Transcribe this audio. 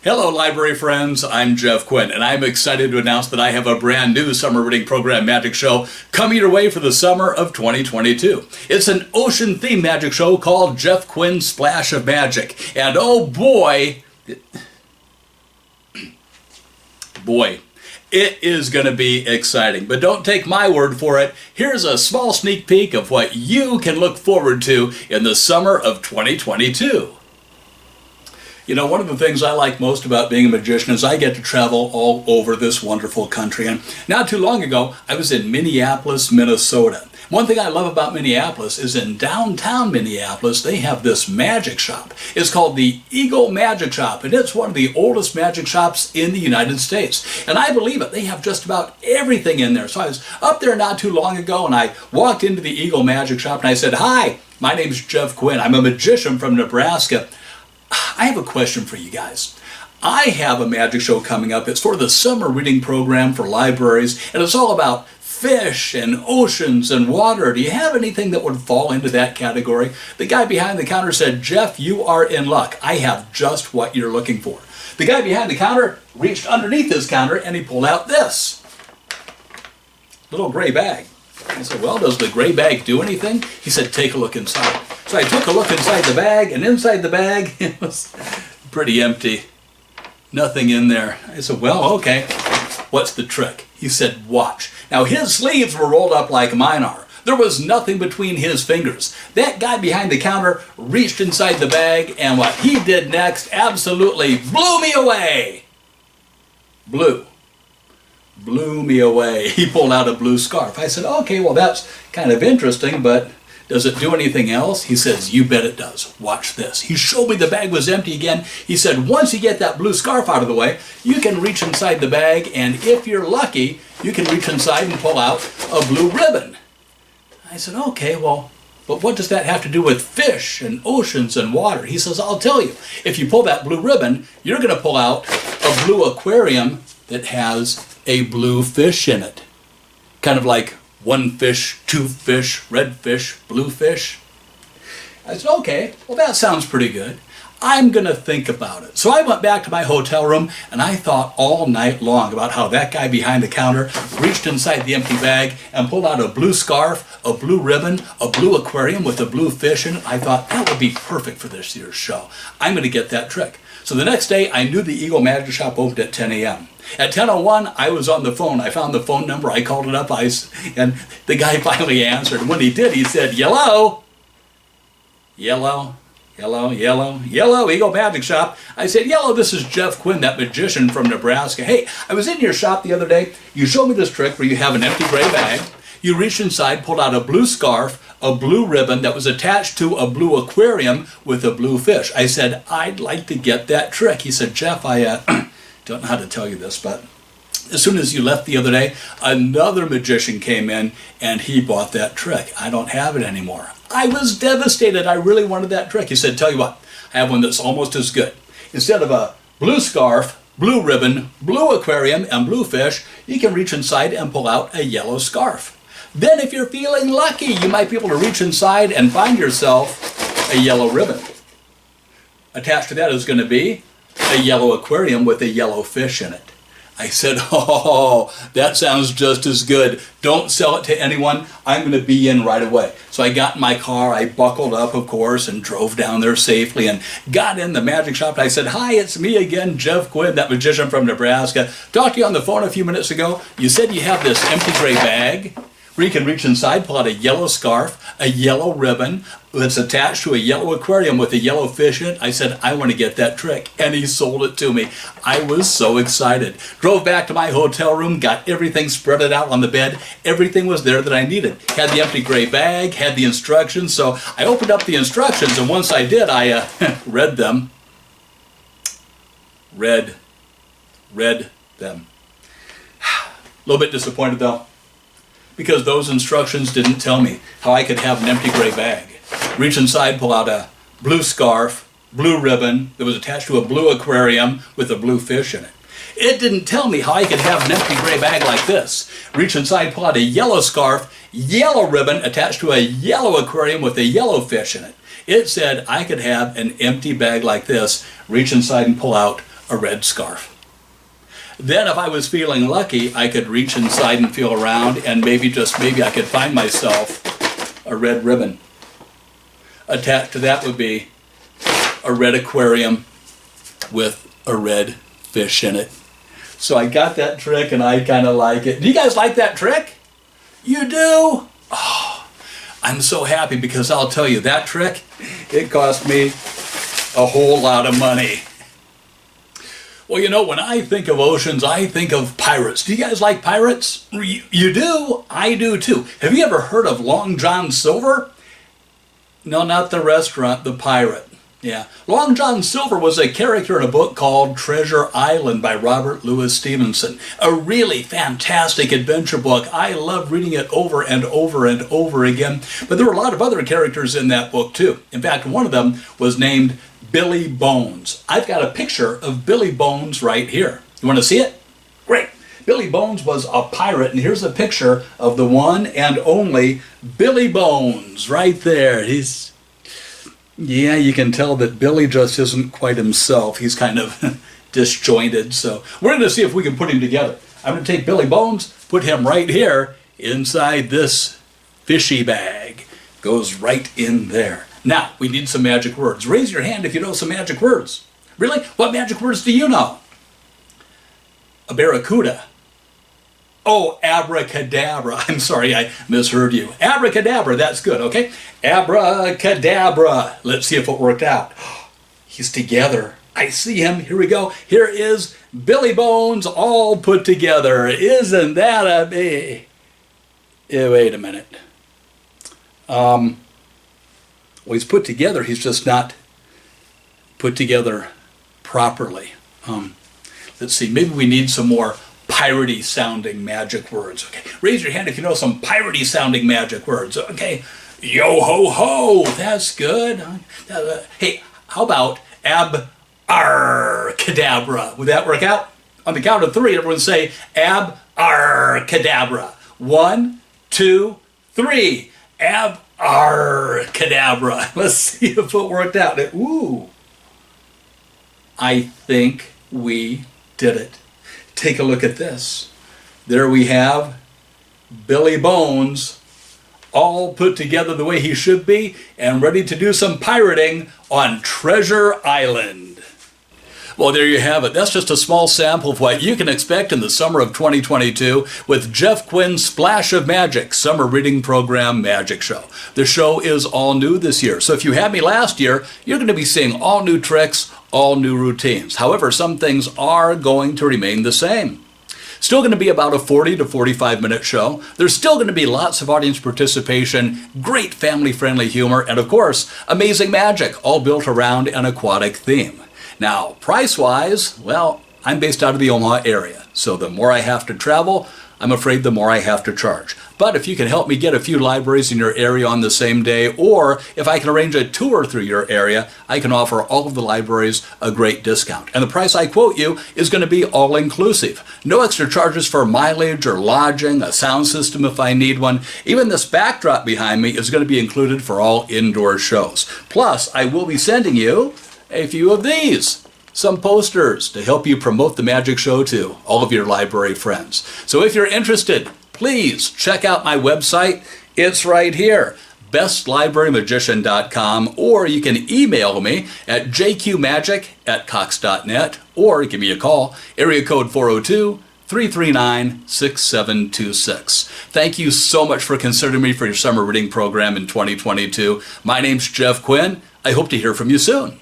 Hello, library friends. I'm Jeff Quinn, and I'm excited to announce that I have a brand new summer reading program magic show coming your way for the summer of 2022. It's an ocean-themed magic show called Jeff Quinn's Splash of Magic. And oh boy, it is going to be exciting. But don't take my word for it. Here's a small sneak peek of what you can look forward to in the summer of 2022. You know, one of the things I like most about being a magician is I get to travel all over this wonderful country. And not too long ago, I was in Minneapolis, Minnesota. One thing I love about Minneapolis is in downtown Minneapolis, they have this magic shop. It's called the Eagle Magic Shop, and it's one of the oldest magic shops in the United States. And I believe it, they have just about everything in there. So I was up there not too long ago, and I walked into the Eagle Magic Shop, and I said, "Hi, my name's Jeff Quinn. I'm a magician from Nebraska. I have a question for you guys. I have a magic show coming up. It's for the summer reading program for libraries, and it's all about fish and oceans and water. Do you have anything that would fall into that category?" The guy behind the counter said, "Jeff, you are in luck. I have just what you're looking for." The guy behind the counter reached underneath his counter and he pulled out this little gray bag. I said, "Well, does the gray bag do anything?" He said, "Take a look inside." So I took a look inside the bag, and inside the bag, it was pretty empty. Nothing in there. I said, "Well, okay, what's the trick?" He said, "Watch." Now, his sleeves were rolled up like mine are. There was nothing between his fingers. That guy behind the counter reached inside the bag, and what he did next absolutely blew me away. Blew me away. He pulled out a blue scarf. I said, "Okay, well, that's kind of interesting, but does it do anything else?" He says, "You bet it does. Watch this." He showed me the bag was empty again. He said, "Once you get that blue scarf out of the way, you can reach inside the bag, and if you're lucky, you can reach inside and pull out a blue ribbon." I said, "Okay, well, but what does that have to do with fish and oceans and water?" He says, "I'll tell you. If you pull that blue ribbon, you're going to pull out a blue aquarium that has a blue fish in it. Kind of like one fish, two fish, red fish, blue fish." I said, "Okay, well, that sounds pretty good. I'm going to think about it." So I went back to my hotel room and I thought all night long about how that guy behind the counter reached inside the empty bag and pulled out a blue scarf, a blue ribbon, a blue aquarium with a blue fish in it. I thought that would be perfect for this year's show. I'm going to get that trick. So the next day, I knew the Eagle Magic Shop opened at 10 a.m. At 10:01, I was on the phone. I found the phone number. I called it up, and the guy finally answered. When he did, he said, "Yellow, yellow, yellow, yellow, yellow, Eagle Magic Shop." I said, "Yellow, this is Jeff Quinn, that magician from Nebraska. Hey, I was in your shop the other day. You showed me this trick where you have an empty gray bag. You reached inside, pulled out a blue scarf, a blue ribbon that was attached to a blue aquarium with a blue fish." I said, "I'd like to get that trick." He said, "Jeff, I don't know how to tell you this, but as soon as you left the other day, another magician came in and he bought that trick. I don't have it anymore." I was devastated. I really wanted that trick. He said, "Tell you what, I have one that's almost as good. Instead of a blue scarf, blue ribbon, blue aquarium, and blue fish, you can reach inside and pull out a yellow scarf. Then if you're feeling lucky, you might be able to reach inside and find yourself a yellow ribbon. Attached to that is going to be a yellow aquarium with a yellow fish in it." I said, "Oh, that sounds just as good. Don't sell it to anyone. I'm going to be in right away." So I got in my car, I buckled up, of course, and drove down there safely and got in the magic shop. I said, "Hi, it's me again, Jeff Quinn, that magician from Nebraska. Talked to you on the phone a few minutes ago. You said you have this empty gray bag where you can reach inside, pull out a yellow scarf, a yellow ribbon that's attached to a yellow aquarium with a yellow fish in it." I said, "I want to get that trick." And he sold it to me. I was so excited. Drove back to my hotel room, got everything spread out on the bed. Everything was there that I needed. Had the empty gray bag, had the instructions. So I opened up the instructions, and once I did, I read them. Read them. A little bit disappointed though, because those instructions didn't tell me how I could have an empty gray bag, reach inside, pull out a blue scarf, blue ribbon that was attached to a blue aquarium with a blue fish in it. It didn't tell me how I could have an empty gray bag like this, reach inside, pull out a yellow scarf, yellow ribbon attached to a yellow aquarium with a yellow fish in it. It said I could have an empty bag like this, reach inside and pull out a red scarf. Then if I was feeling lucky, I could reach inside and feel around, and maybe I could find myself a red ribbon. Attached to that would be a red aquarium with a red fish in it. So I got that trick and I kind of like it. Do you guys like that trick? You do? Oh, I'm so happy, because I'll tell you, that trick, it cost me a whole lot of money. Well, you know, when I think of oceans, I think of pirates. Do you guys like pirates? You do? I do too. Have you ever heard of Long John Silver? No, not the restaurant, the pirate. Yeah. Long John Silver was a character in a book called Treasure Island by Robert Louis Stevenson. A really fantastic adventure book. I love reading it over and over and over again. But there were a lot of other characters in that book too. In fact, one of them was named Billy Bones. I've got a picture of Billy Bones right here. You want to see it? Great. Billy Bones was a pirate, and here's a picture of the one and only Billy Bones right there. Yeah, you can tell that Billy just isn't quite himself. He's kind of disjointed. So we're going to see if we can put him together. I'm going to take Billy Bones, put him right here inside this fishy bag. Goes right in there. Now, we need some magic words. Raise your hand if you know some magic words. Really? What magic words do you know? A barracuda. Oh, abracadabra. I'm sorry, I misheard you. Abracadabra, that's good, okay? Abracadabra. Let's see if it worked out. He's together. I see him. Here we go. Here is Billy Bones all put together. Isn't that a bee? Wait a minute. Well, he's put together. He's just not put together properly. Let's see. Maybe we need some more piratey sounding magic words. Okay, raise your hand if you know some piratey sounding magic words. Okay, yo ho ho, that's good. Hey, how about ab-ar-cadabra? Would that work out? On the count of three, everyone say ab-ar-cadabra. 1, 2, 3. Ab-ar-cadabra. Let's see if it worked out. Ooh. I think we did it. Take a look at this. There we have Billy Bones all put together the way he should be and ready to do some pirating on Treasure Island. Well, there you have it. That's just a small sample of what you can expect in the summer of 2022 with Jeff Quinn's Splash of Magic Summer Reading Program Magic Show. The show is all new this year. So if you had me last year, you're going to be seeing all new tricks, all new routines. However, some things are going to remain the same. Still going to be about a 40 to 45 minute show. There's still going to be lots of audience participation, great family-friendly humor, and of course, amazing magic, all built around an aquatic theme. Now, price-wise, well, I'm based out of the Omaha area, so the more I have to travel, I'm afraid the more I have to charge. But if you can help me get a few libraries in your area on the same day, or if I can arrange a tour through your area, I can offer all of the libraries a great discount. And the price I quote you is going to be all-inclusive. No extra charges for mileage or lodging, a sound system if I need one. Even this backdrop behind me is going to be included for all indoor shows. Plus, I will be sending you a few of these. Some posters to help you promote the magic show to all of your library friends. So if you're interested, please check out my website. It's right here, bestlibrarymagician.com, or you can email me at jqmagic@cox.net, or give me a call, area code 402-339-6726. Thank you so much for considering me for your summer reading program in 2022. My name's Jeff Quinn. I hope to hear from you soon.